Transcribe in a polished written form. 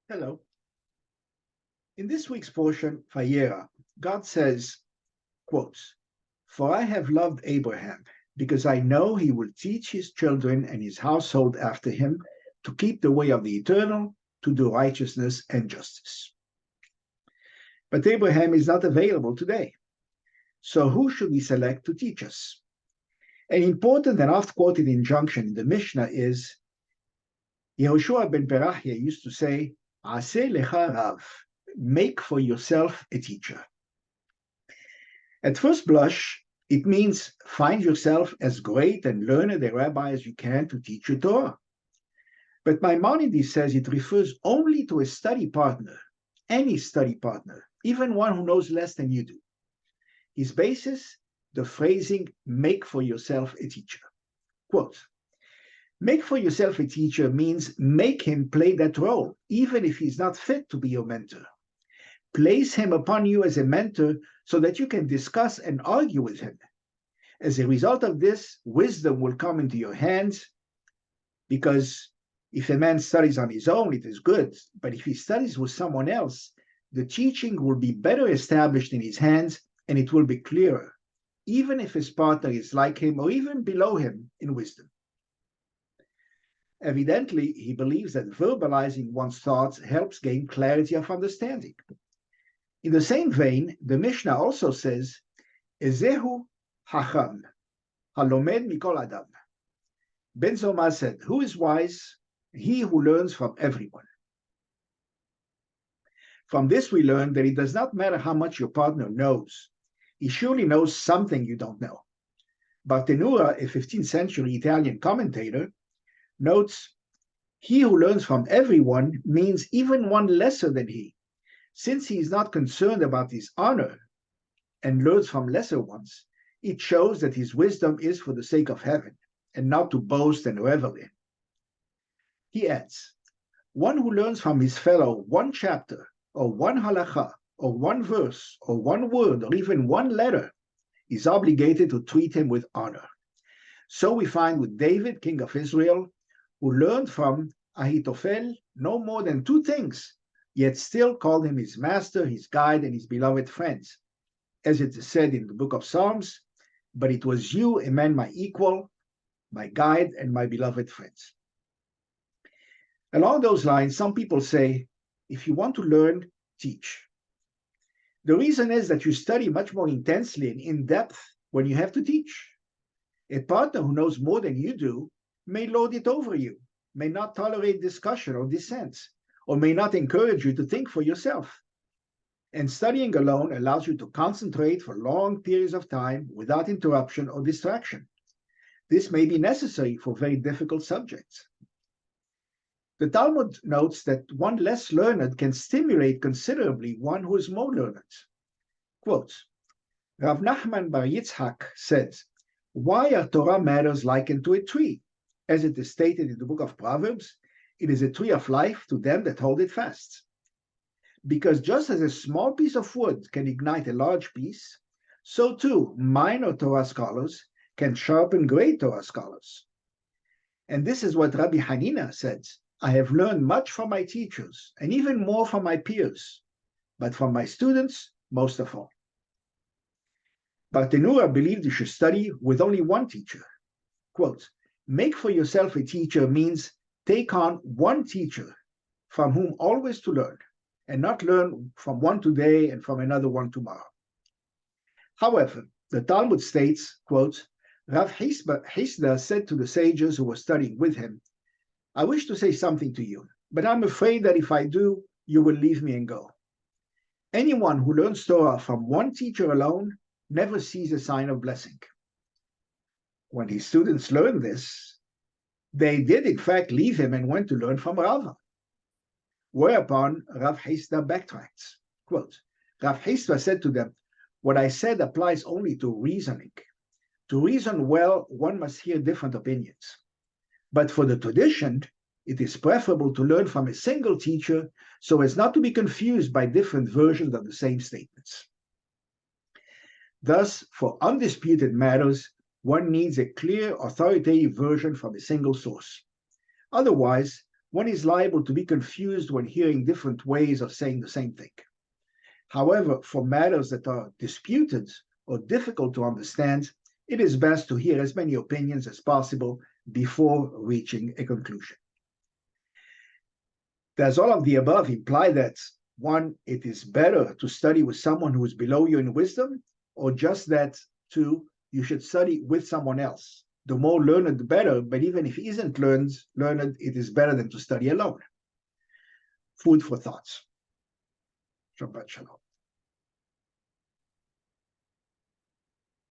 Hello. In this week's portion, Vayera, God says, quotes, "For I have loved Abraham, because I know he will teach his children and his household after him to keep the way of the eternal, to do righteousness and justice." But Abraham is not available today. So who should we select to teach us? An important and oft-quoted injunction in the Mishnah is, Yehoshua ben Perachia used to say, "Aseh lecha rav," make for yourself a teacher. At first blush, it means find yourself as great and learned a rabbi as you can to teach your Torah. But Maimonides says it refers only to a study partner, any study partner, even one who knows less than you do. His basis, the phrasing, make for yourself a teacher. Quote, make for yourself a teacher means make him play that role, even if he's not fit to be your mentor. Place him upon you as a mentor so that you can discuss and argue with him. As a result of this, wisdom will come into your hands, because if a man studies on his own, it is good, but if he studies with someone else, the teaching will be better established in his hands and it will be clearer, even if his partner is like him or even below him in wisdom. Evidently, he believes that verbalizing one's thoughts helps gain clarity of understanding. In the same vein, the Mishnah also says, Ezehu Hacham, Halomed Mikol Adam. Ben Zoma said, who is wise? He who learns from everyone. From this we learn that it does not matter how much your partner knows. He surely knows something you don't know. Bartenura, a 15th century Italian commentator, notes, he who learns from everyone means even one lesser than he. Since he is not concerned about his honor and learns from lesser ones, it shows that his wisdom is for the sake of heaven and not to boast and revel in. He adds, one who learns from his fellow one chapter or one halakha or one verse or one word or even one letter is obligated to treat him with honor. So we find with David, king of Israel, who learned from Ahitophel no more than two things, yet still called him his master, his guide, and his beloved friends. As it is said in the book of Psalms, but it was you, a man my equal, my guide, and my beloved friends. Along those lines, some people say, if you want to learn, teach. The reason is that you study much more intensely and in depth when you have to teach. A partner who knows more than you do may lord it over you, may not tolerate discussion or dissent, or may not encourage you to think for yourself. And studying alone allows you to concentrate for long periods of time without interruption or distraction. This may be necessary for very difficult subjects. The Talmud notes that one less learned can stimulate considerably one who is more learned. Quote, Rav Nachman Bar Yitzhak says, why are Torah matters likened to a tree? As it is stated in the book of Proverbs, it is a tree of life to them that hold it fast. Because just as a small piece of wood can ignite a large piece, so too minor Torah scholars can sharpen great Torah scholars. And this is what Rabbi Hanina said, I have learned much from my teachers, and even more from my peers, but from my students, most of all. Bartenura believed you should study with only one teacher. Quote, make for yourself a teacher means take on one teacher from whom always to learn, and not learn from one today and from another one tomorrow. However, the Talmud states, quote, Rav Hisda said to the sages who were studying with him, I wish to say something to you, but I'm afraid that if I do, you will leave me and go. Anyone who learns Torah from one teacher alone never sees a sign of blessing. When his students learned this, they did in fact leave him and went to learn from Rava. Whereupon Rav Hisda backtracks. Quote, Rav Hisda said to them, what I said applies only to reasoning. To reason well, one must hear different opinions. But for the tradition, it is preferable to learn from a single teacher so as not to be confused by different versions of the same statements. Thus, for undisputed matters, one needs a clear, authoritative version from a single source. Otherwise, one is liable to be confused when hearing different ways of saying the same thing. However, for matters that are disputed or difficult to understand, it is best to hear as many opinions as possible before reaching a conclusion. Does all of the above imply that, one, it is better to study with someone who is below you in wisdom, or just that, two, you should study with someone else? The more learned, the better, but even if he isn't learned, it is better than to study alone. Food for thoughts. Shabbat Shalom.